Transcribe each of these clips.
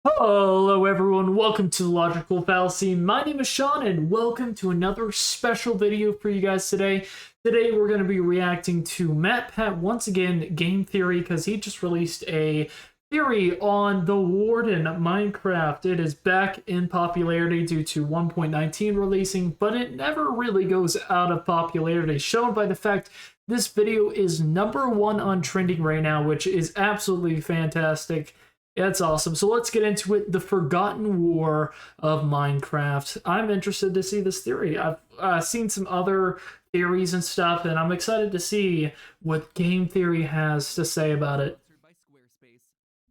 Hello everyone, welcome to Logical Fallacy. My name is Sean and welcome to another special video for you guys today. Today we're going to be reacting to matpat once again, game theory, because he just released a theory on the Warden Minecraft. It is back in popularity due to 1.19 releasing, but it never really goes out of popularity, shown by the fact this video is #1 on trending right now, which is absolutely fantastic. Yeah, it's awesome. So let's get into it. The Forgotten War of Minecraft. I'm interested to see this theory. I've seen some other theories and stuff, and I'm excited to see what game theory has to say about it.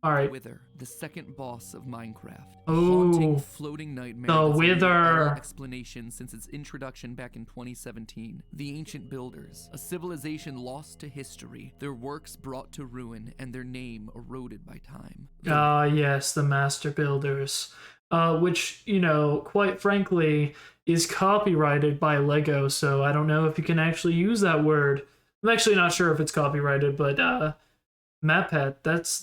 All right. Wither, the second boss of Minecraft. Oh, Haunting floating nightmare. the Wither. Explanation since its introduction back in 2017. The ancient builders, a civilization lost to history, their works brought to ruin, and their name eroded by time. Yes, the Master Builders. Which, you know, quite frankly, is copyrighted by Lego, so I don't know if you can actually use that word. I'm actually not sure if it's copyrighted, but matpat, that's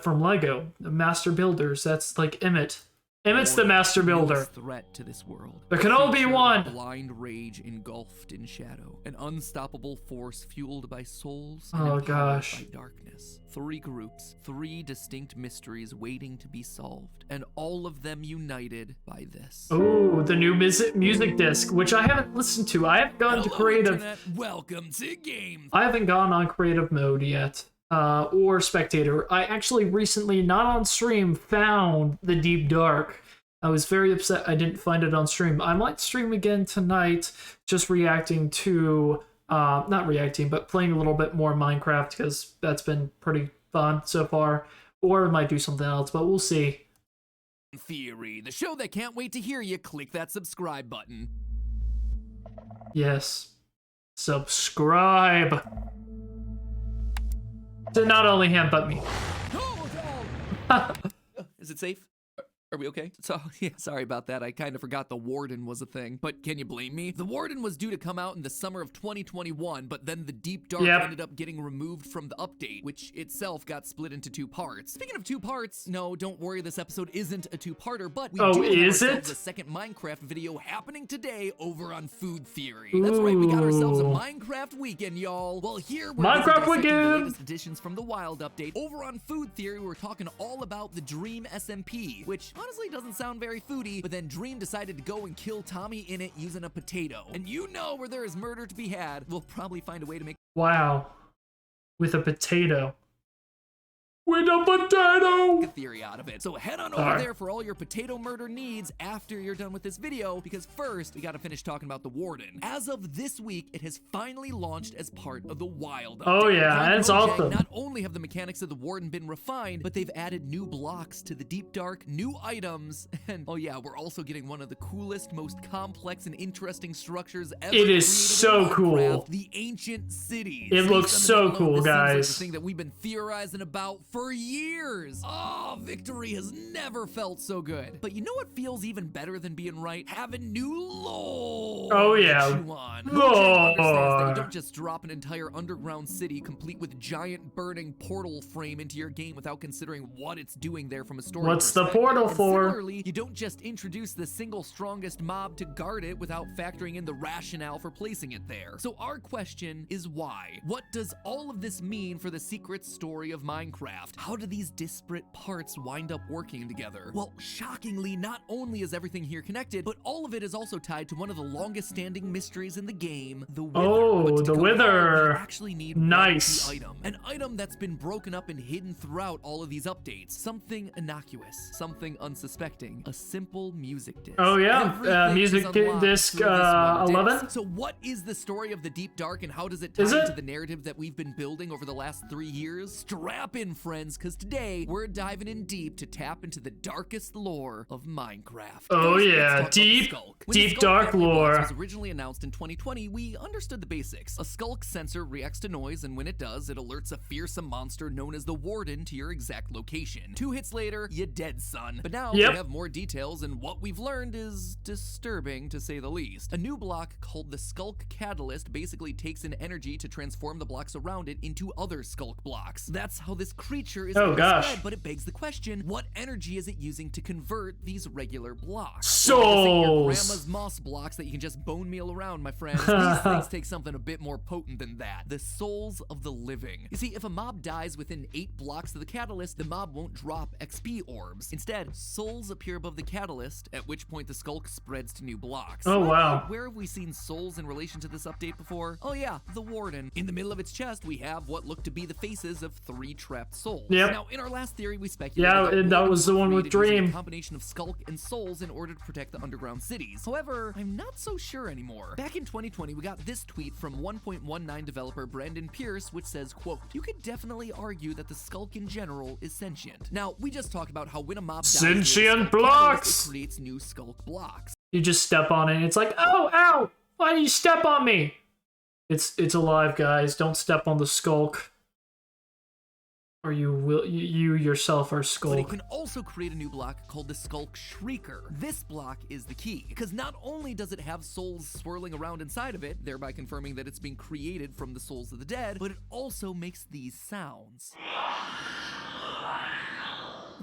from Lego. The Master Builders, that's like Emmett. Emmett's the Master Builder. Threat to this world. There can only be one. Blind rage engulfed in shadow. An unstoppable force fueled by souls Oh and gosh. by darkness. 3 groups, 3 distinct mysteries waiting to be solved, and all of them united by this. Oh, the new music disc, which I haven't listened to. I haven't gone to creative. Internet. Welcome to games. I haven't gone on creative mode yet. Or spectator. I actually recently, not on stream, found the Deep Dark. I was very upset I didn't find it on stream. I might stream again tonight, just reacting to, not reacting, but playing a little bit more Minecraft, because that's been pretty fun so far. Or I might do something else, but we'll see. Theory, the show that can't wait to hear you click that subscribe button. Yes. Subscribe. To not only him, but me. Is it safe? Are we okay? So, yeah, sorry about that. I kind of forgot the Warden was a thing. But can you blame me? The Warden was due to come out in the summer of 2021, but then the Deep Dark ended up getting removed from the update, which itself got split into 2 parts. Speaking of 2 parts, no, don't worry, this episode isn't a 2-parter, but we do have ourselves a second Minecraft video happening today over on Food Theory. Ooh. That's right, we got ourselves a Minecraft weekend, y'all. Well, here we're Minecraft weekend! The latest additions from the Wild update. Over on Food Theory, we're talking all about the Dream SMP, which honestly doesn't sound very foodie, but then Dream decided to go and kill Tommy in it using a potato. And you know where there is murder to be had, we'll probably find a way to make— Wow. With a potato. With a potato! a theory out of it. So head on over there for all your potato murder needs after you're done with this video, because first, we gotta finish talking about the Warden. As of this week, it has finally launched as part of the Wild update. Oh yeah, that's awesome. Not only have the mechanics of the Warden been refined, but they've added new blocks to the Deep Dark, new items, and oh yeah, we're also getting one of the coolest, most complex and interesting structures ever. It is so cool. The ancient cities. It looks so cool, guys. This is the thing that we've been theorizing about for years. Oh, victory has never felt so good. But you know what feels even better than being right? Having new lore. Oh yeah. Lore. That you don't just drop an entire underground city complete with giant burning portal frame into your game without considering what it's doing there from a story What's the perspective. portal And for? Similarly, you don't just introduce the single strongest mob to guard it without factoring in the rationale for placing it there. So our question is why? What does all of this mean for the secret story of Minecraft? How do these disparate parts wind up working together? Well, shockingly, not only is everything here connected, but all of it is also tied to one of the longest standing mysteries in the game, the Wither. Oh, the Wither. You actually need nice. one key item. An item that's been broken up and hidden throughout all of these updates. Something innocuous, something unsuspecting, a simple music disc. Oh yeah, music disc 11. So what is the story of the Deep Dark and how does it tie into the narrative that we've been building over the last 3 years? Strap in, friends, because today we're diving in deep to tap into the darkest lore of Minecraft. Oh First, yeah, deep dark lore. Was originally announced in 2020, we understood the basics. A Skulk sensor reacts to noise, and when it does, it alerts a fearsome monster known as the Warden to your exact location. 2 hits later, you dead, son. But now we have more details, and what we've learned is disturbing, to say the least. A new block called the Skulk Catalyst basically takes in energy to transform the blocks around it into other Skulk blocks. That's how this creature nature is Oh, gosh. spread, but it begs the question, what energy is it using to convert these regular blocks? Souls! Well, this ain't your grandma's moss blocks that you can just bone meal around, my friends. These things take something a bit more potent than that. The souls of the living. You see, if a mob dies within 8 blocks of the catalyst, the mob won't drop XP orbs. Instead, souls appear above the catalyst, at which point the Skulk spreads to new blocks. Oh, wow. Where have we seen souls in relation to this update before? Oh yeah, the Warden. In the middle of its chest, we have what look to be the faces of 3 trapped souls. Yep. Now, in our last theory, we speculated Yeah, that was the one with Dream. a combination of Skulk and souls in order to protect the underground cities. However, I'm not so sure anymore. Back in 2020, we got this tweet from 1.19 developer Brandon Pierce, which says, quote, "You could definitely argue that the Skulk in general is sentient." Now, we just talked about how when a mob dies, Sentient it blocks! creates new Skulk blocks. You just step on it and it's like, oh, ow! Why do you step on me? It's alive, guys. Don't step on the Skulk. Or you yourself are But it Skulk. can also create a new block called the Skulk Shrieker. This block is the key, because not only does it have souls swirling around inside of it, thereby confirming that it's being created from the souls of the dead, but it also makes these sounds.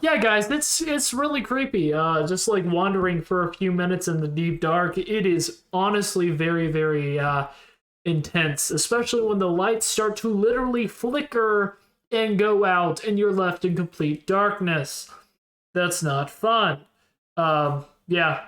Yeah, guys, it's really creepy. Just like wandering for a few minutes in the deep dark. It is honestly very, very intense, especially when the lights start to literally flicker and go out and you're left in complete darkness. That's not fun. Yeah,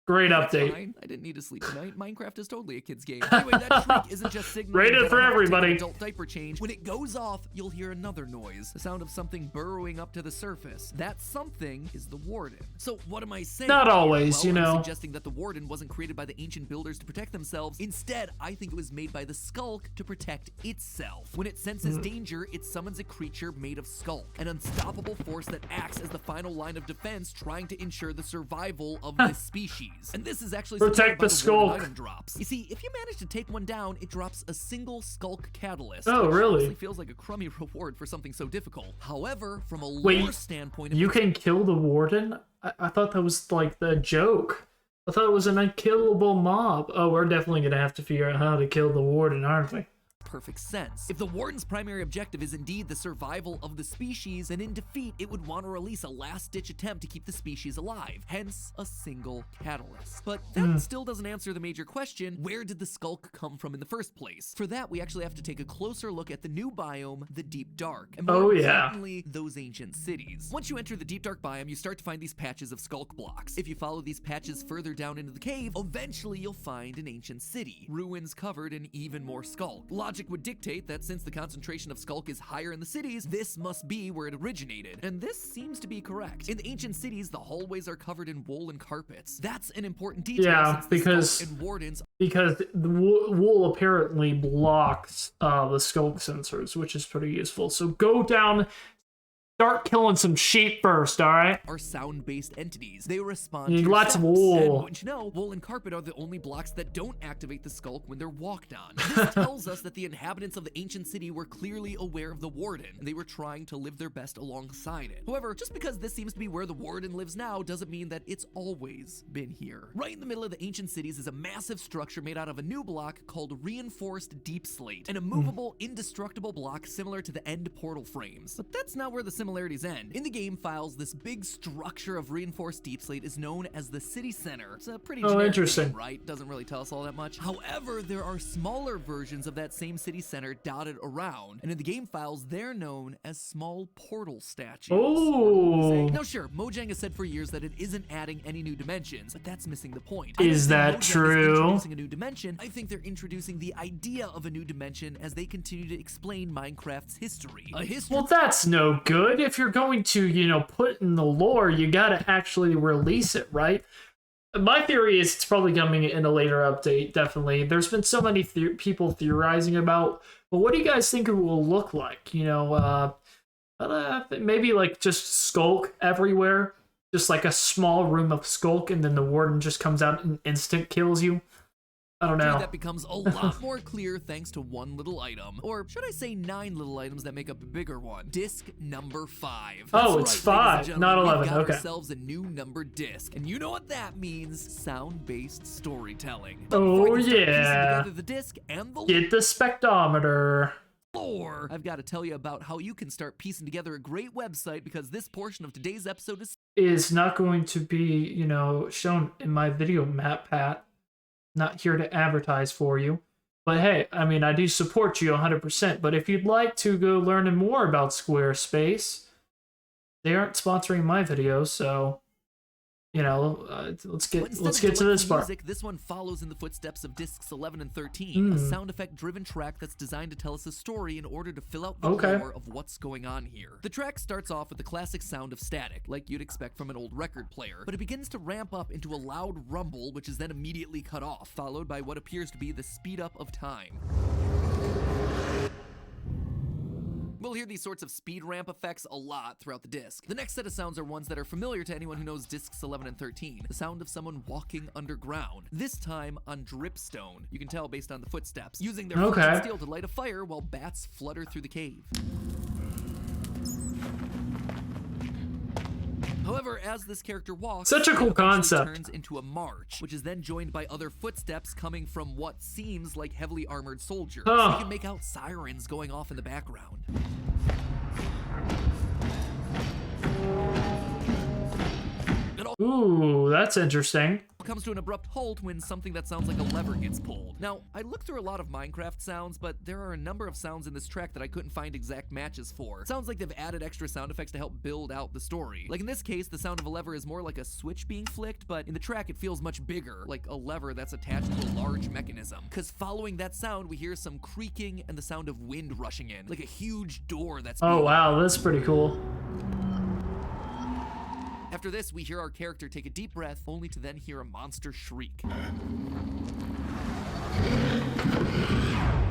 great update. Fine. I didn't need to sleep tonight. Minecraft is totally a kid's game. Anyway, that shriek isn't just signaling Rated that for I'm about to take an everybody. adult diaper change. When it goes off, you'll hear another noise, the sound of something burrowing up to the surface. That something is the Warden. So what am I saying? Not here? always, Well, you know. I'm suggesting that the Warden wasn't created by the ancient builders to protect themselves. Instead, I think it was made by the Skulk to protect itself. When it senses danger, it summons a creature made of Skulk, an unstoppable force that acts as the final line of defense, trying to ensure the survival of this species. And this is actually Protect the supported by Warden Skulk. item drops. You see, if you manage to take one down, it drops a single Skulk catalyst. Oh, which really? honestly feels like a crummy reward for something so difficult. However, from a Wait, lore standpoint, You can kill the Warden? I thought that was like the joke. I thought it was an unkillable mob. Oh, we're definitely gonna have to figure out how to kill the Warden, aren't we? perfect sense. If the Warden's primary objective is indeed the survival of the species, then in defeat, it would want to release a last-ditch attempt to keep the species alive, hence a single catalyst. But that still doesn't answer the major question, where did the Skulk come from in the first place? For that, we actually have to take a closer look at the new biome, the Deep Dark, and more importantly, those ancient cities. Once you enter the Deep Dark biome, you start to find these patches of Skulk blocks. If you follow these patches further down into the cave, eventually you'll find an ancient city, ruins covered in even more Skulk. Logic would dictate that since the concentration of Skulk is higher in the cities, this must be where it originated. And this seems to be correct. In the ancient cities, the hallways are covered in woolen carpets. That's an important detail. Yeah, since because the Skulk and Wardens the wool apparently blocks the Skulk sensors, which is pretty useful. So go down, start killing some sheep first, all right? are sound-based entities. They respond You to need your lots of steps. wool. And wouldn't you know, wool and carpet are the only blocks that don't activate the Skulk when they're walked on. This tells us that the inhabitants of the ancient city were clearly aware of the Warden, and they were trying to live their best alongside it. However, just because this seems to be where the Warden lives now doesn't mean that it's always been here. Right in the middle of the ancient cities is a massive structure made out of a new block called Reinforced Deep Slate, an immovable, indestructible block similar to the end portal frames. But that's not where the similarities end. In the game files, this big structure of reinforced deep slate is known as the city center. It's a pretty generic interesting. name, right? Doesn't really tell us all that much. However, there are smaller versions of that same city center dotted around, and in the game files, they're known as small portal statues. Oh. Now sure, Mojang has said for years that it isn't adding any new dimensions, but that's missing the point. Is I don't that think Mojang true? Is introducing a new dimension. I think they're introducing the idea of a new dimension as they continue to explain Minecraft's history. A history. Well, that's no good. If you're going to, put in the lore, you gotta actually release it, right? My theory is it's probably coming in a later update, definitely. There's been so many people theorizing about, but what do you guys think it will look like? Maybe like just Skulk everywhere, just like a small room of Skulk, and then the Warden just comes out and instant kills you. I don't know. That becomes a lot more clear thanks to one little item. Or should I say 9 little items that make up a bigger one? Disc number 5. Oh, That's it's right, ladies 5, and not gentlemen, 11. We've got Okay. ourselves a new numbered disc. And you know what that means? Sound-based storytelling. Oh, Before we can start piecing yeah. together the disc and the Get the spectrometer. 4, I've got to tell you about how you can start piecing together a great website, because this portion of today's episode is not going to be, you know, shown in my video, matpat. Not here to advertise for you. But hey, I mean, I do support you 100%. But if you'd like to go learn more about Squarespace, they aren't sponsoring my videos, so... You know, let's get to this part. Music, this one follows in the footsteps of discs 11 and 13, a sound effect-driven track that's designed to tell us a story in order to fill out the lore of what's going on here. The track starts off with the classic sound of static, like you'd expect from an old record player, but it begins to ramp up into a loud rumble, which is then immediately cut off, followed by what appears to be the speed-up of time. We'll hear these sorts of speed ramp effects a lot throughout the disc. The next set of sounds are ones that are familiar to anyone who knows discs 11 and 13. The sound of someone walking underground, this time on dripstone. You can tell based on the footsteps, using their frozen steel to light a fire while bats flutter through the cave. However, as this character walks, such a cool concept, turns into a march, which is then joined by other footsteps coming from what seems like heavily armored soldiers. So you can make out sirens going off in the background. Ooh, that's interesting. Comes to an abrupt halt when something that sounds like a lever gets pulled. Now, I looked through a lot of Minecraft sounds, but there are a number of sounds in this track that I couldn't find exact matches for. It sounds like they've added extra sound effects to help build out the story. Like in this case, the sound of a lever is more like a switch being flicked, but in the track it feels much bigger, like a lever that's attached to a large mechanism. Because following that sound, we hear some creaking and the sound of wind rushing in, like a huge door that's oh wow, that's pretty cool. After this, we hear our character take a deep breath, only to then hear a monster shriek.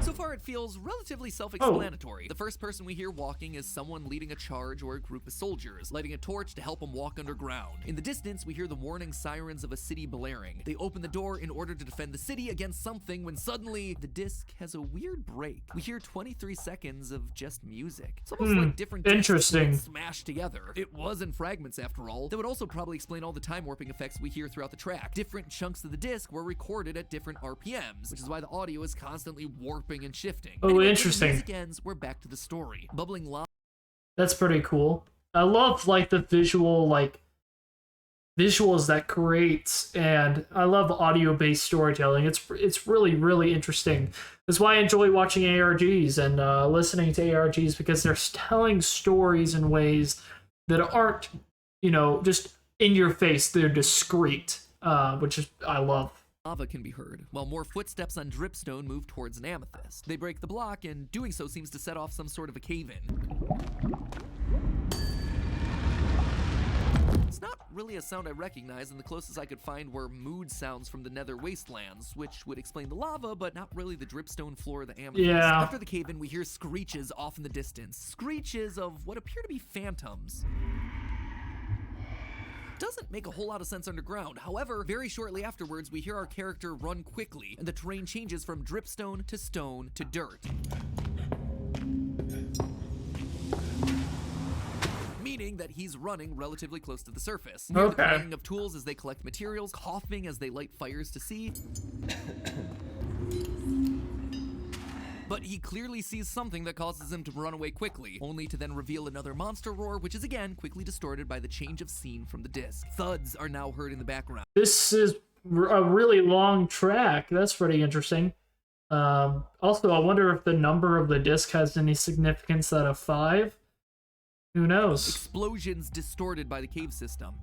So far, it feels relatively self-explanatory. The first person we hear walking is someone leading a charge or a group of soldiers, lighting a torch to help them walk underground. In the distance, we hear the warning sirens of a city blaring. They open the door in order to defend the city against something when suddenly, the disc has a weird break. We hear 23 seconds of just music. It's almost like different discs smashed together. It was in fragments, after all. That would also probably explain all the time warping effects we hear throughout the track. Different chunks of the disc were recorded at different RPMs, which is why the audio is constantly warping and shifting. Oh, anyway, interesting. When the music ends, we're back to the story. Bubbling lava. That's pretty cool. I love like the visuals that creates, and I love audio-based storytelling. It's really interesting. That's why I enjoy watching ARGs and listening to ARGs, because they're telling stories in ways that aren't, you know, just in your face. They're discreet, which is I love. Lava can be heard, while more footsteps on dripstone move towards an amethyst. They break the block, and doing so seems to set off some sort of a cave-in. It's not really a sound I recognize, and the closest I could find were mood sounds from the nether wastelands, which would explain the lava, but not really the dripstone floor of the amethyst. Yeah. After the cave-in, we hear screeches off in the distance. Screeches of what appear to be phantoms. Doesn't make a whole lot of sense underground. However, very shortly afterwards, we hear our character run quickly, and the terrain changes from dripstone to stone to dirt. Meaning that he's running relatively close to the surface. Near the clanging of tools as they collect materials, coughing as they light fires to see. But he clearly sees something that causes him to run away quickly, only to then reveal another monster roar, which is again quickly distorted by the change of scene from the disc. Thuds are now heard in the background. This is a really long track. That's pretty interesting. Also, I wonder if the number of the disc has any significance out of 5. Who knows? Explosions distorted by the cave system.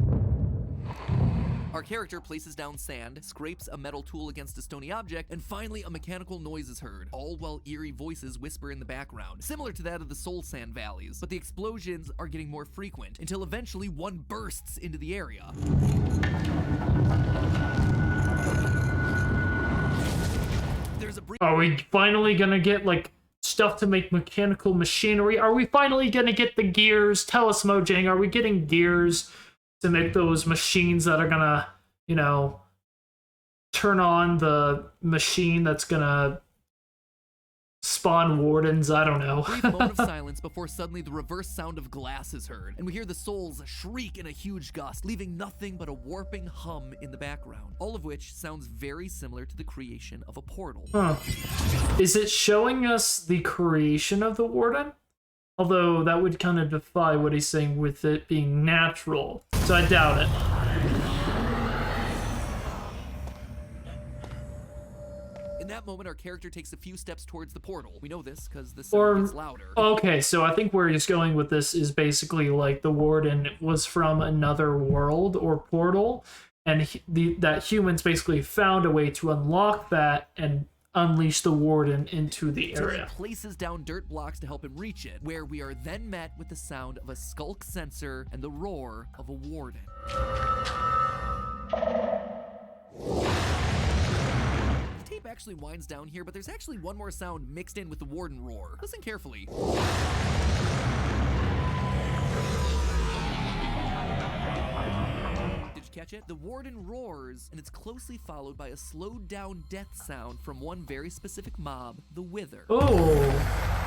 Our character places down sand, scrapes a metal tool against a stony object, and finally a mechanical noise is heard, all while eerie voices whisper in the background, similar to that of the Soul Sand valleys. But the explosions are getting more frequent, until eventually one bursts into the area. There's a Are we finally gonna get, like, stuff to make mechanical machinery? Are we finally gonna get the gears? Tell us, Mojang, are we getting gears to make those machines that are gonna, you know, turn on the machine that's gonna spawn wardens, I don't know. Brief moment of silence before suddenly the reverse sound of glass is heard, and we hear the souls shriek in a huge gust, leaving nothing but a warping hum in the background, all of which sounds very similar to the creation of a portal. Huh. Is it showing us the creation of the Warden? Although that would kind of defy what he's saying with it being natural, so I doubt it. In that moment, our character takes a few steps towards the portal. We know this because the sound gets louder. Okay, so I think where he's going with this is basically like the Warden was from another world or portal, and that humans basically found a way to unlock that and unleash the Warden into the area. He places down dirt blocks to help him reach it, where we are then met with the sound of a Skulk sensor and the roar of a Warden. The tape actually winds down here, but there's actually one more sound mixed in with the Warden roar. Listen carefully. Catch it? The Warden roars, and it's closely followed by a slowed down death sound from one very specific mob, the Wither. Oh.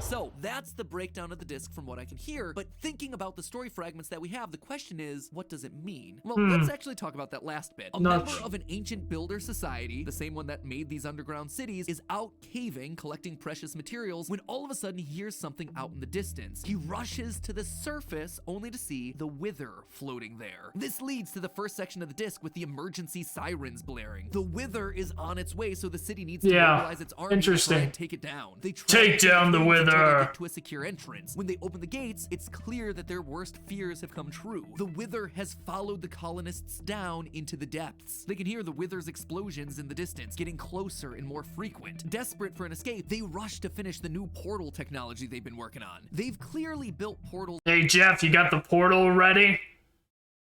So that's the breakdown of the disc from what I can hear, but thinking about the story fragments that we have, the question is, what does it mean? Well, let's actually talk about that last bit. A member of an ancient builder society, the same one that made these underground cities, is out caving, collecting precious materials, when all of a sudden he hears something out in the distance. He rushes to the surface, only to see the Wither floating there. This leads to the first section of the disc with the emergency sirens blaring. The Wither is on its way, so the city needs to mobilize its army to try and take it down. They take down the Wither. Get to a secure entrance. When they open the gates, it's clear that their worst fears have come true. The Wither has followed the colonists down into the depths. They can hear the Wither's explosions in the distance, getting closer and more frequent. Desperate for an escape, they rush to finish the new portal technology they've been working on. They've clearly built portals. Hey Jeff, you got the portal ready?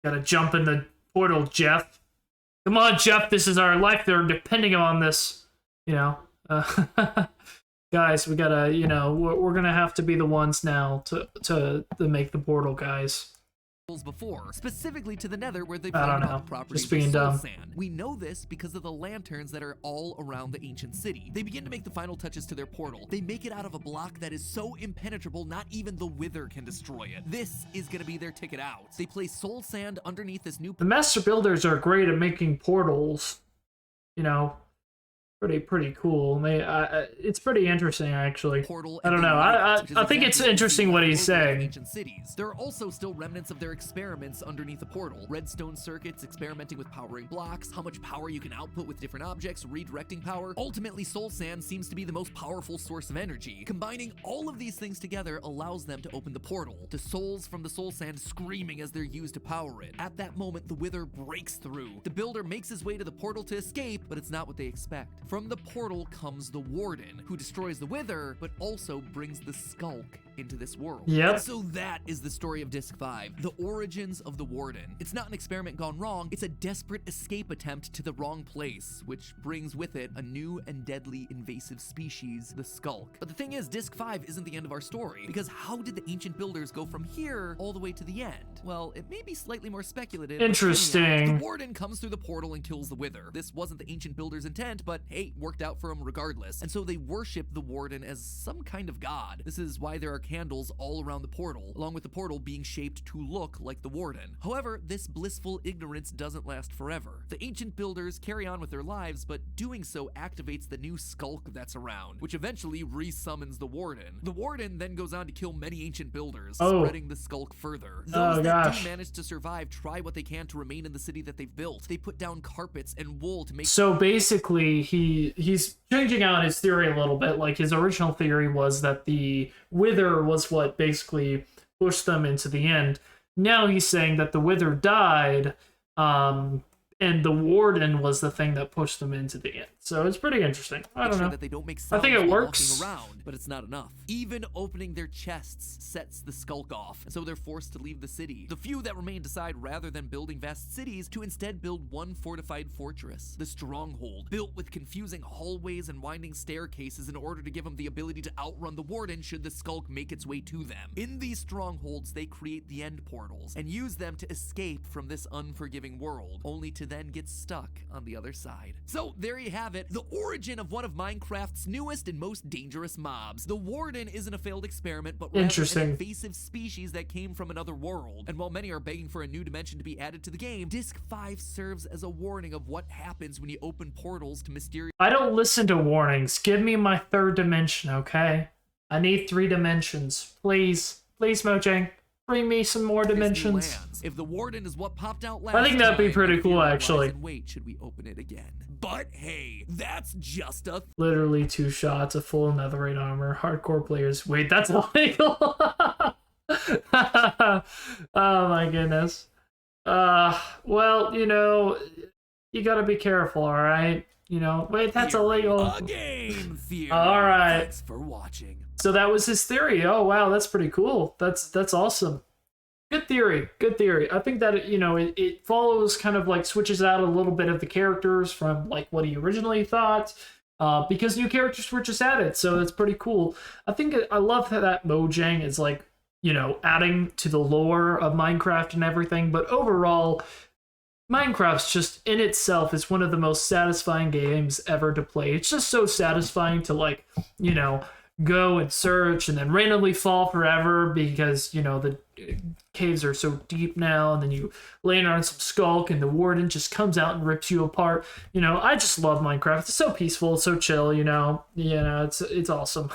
Gotta jump in the portal, Jeff. Come on, Jeff, this is our life. They're depending on this. You know, guys, we gotta, you know, we're gonna have to be the ones now to make the portal, guys. Before, specifically to the Nether, where they I don't know. the properties Just being of soul dumb. sand. We know this because of the lanterns that are all around the ancient city. They begin to make the final touches to their portal. They make it out of a block that is so impenetrable not even the Wither can destroy it. This is gonna be their ticket out. They place soul sand underneath this new. The master builders are great at making portals. You know, pretty cool. It's pretty interesting, actually. Portal. I don't know. I think it's interesting what he's saying. Ancient cities. There are also still remnants of their experiments underneath the portal. Redstone circuits experimenting with powering blocks, how much power you can output with different objects, redirecting power. Ultimately, soul sand seems to be the most powerful source of energy. Combining all of these things together allows them to open the portal. The souls from the soul sand screaming as they're used to power it. At that moment, the Wither breaks through. The builder makes his way to the portal to escape, but it's not what they expect. From the portal comes the Warden, who destroys the Wither, but also brings the Skulk into this world. Yep. And so that is the story of Disc 5, the origins of the Warden. It's not an experiment gone wrong, it's a desperate escape attempt to the wrong place, which brings with it a new and deadly invasive species, the Skulk. But the thing is, Disc 5 isn't the end of our story, because how did the ancient builders go from here all the way to the end? Well, it may be slightly more speculative. Interesting. The Warden comes through the portal and kills the Wither. This wasn't the ancient builders' intent, but hey, worked out for them regardless. And so they worship the Warden as some kind of god. This is why there are candles all around the portal, along with the portal being shaped to look like the Warden. However, this blissful ignorance doesn't last forever. The ancient builders carry on with their lives, but doing so activates the new Skulk that's around, which eventually resummons the Warden. The Warden then goes on to kill many ancient builders, spreading the Skulk further. Those that do manage to survive try what they can to remain in the city that they've built. They put down carpets and wool to make. So basically, he's changing out his theory a little bit. Like, his original theory was that the Wither was what basically pushed them into the end. Now he's saying that the Wither died, and the Warden was the thing that pushed them into the end. So it's pretty interesting. I don't know. That they don't make I think it while works. walking around, but it's not enough. Even opening their chests sets the Skulk off, and so they're forced to leave the city. The few that remain decide, rather than building vast cities, to instead build one fortified fortress, the Stronghold, built with confusing hallways and winding staircases in order to give them the ability to outrun the Warden should the Skulk make its way to them. In these strongholds, they create the end portals and use them to escape from this unforgiving world, only to then get stuck on the other side. So there you have it, the origin of one of Minecraft's newest and most dangerous mobs. The Warden isn't a failed experiment, but rather an invasive species that came from another world. And while many are begging for a new dimension to be added to the game, Disc 5 serves as a warning of what happens when you open portals to mysterious— I don't listen to warnings. Give me my third dimension, okay? I need 3 dimensions. Please. Please, Mojang. Bring me some more dimensions. If the Warden is what popped out last I think that'd be pretty cool, actually. Wait, should we open it again? But hey, that's just a— Literally 2 shots of full netherite armor. Hardcore players. Wait, that's illegal. Oh my goodness. Well, you know, you gotta be careful, alright? You know, wait, that's illegal. A game theory. Alright. Thanks for watching. So that was his theory. Oh wow, that's pretty cool. That's awesome. Good theory. Good theory. I think that, you know, it follows, kind of like switches out a little bit of the characters from like what he originally thought, because new characters were just added. So that's pretty cool. I love that Mojang is like, you know, adding to the lore of Minecraft and everything. But overall, Minecraft's just in itself is one of the most satisfying games ever to play. It's just so satisfying to, like, you know, go and search and then randomly fall forever because, you know, the caves are so deep now, and then you land on some Skulk and the Warden just comes out and rips you apart. You know, I just love Minecraft. It's so peaceful, it's so chill, you know, it's awesome.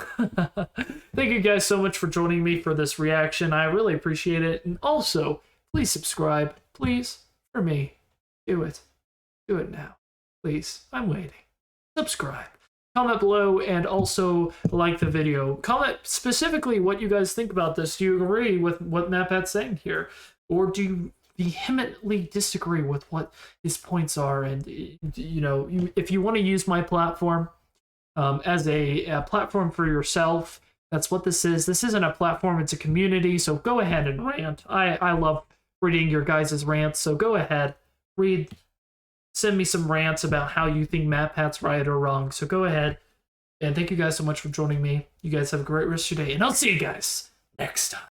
Thank you guys so much for joining me for this reaction. I really appreciate it. And also, please subscribe, please, for me. Do it now, please. I'm waiting. Subscribe. Comment below and also like the video. Comment specifically what you guys think about this. Do you agree with what matpat's saying here? Or do you vehemently disagree with what his points are? And, you know, if you want to use my platform as a platform for yourself, that's what this is. This isn't a platform, it's a community, so go ahead and rant. I love reading your guys' rants, so go ahead, send me some rants about how you think matpat's right or wrong. So go ahead. And thank you guys so much for joining me. You guys have a great rest of your day. And I'll see you guys next time.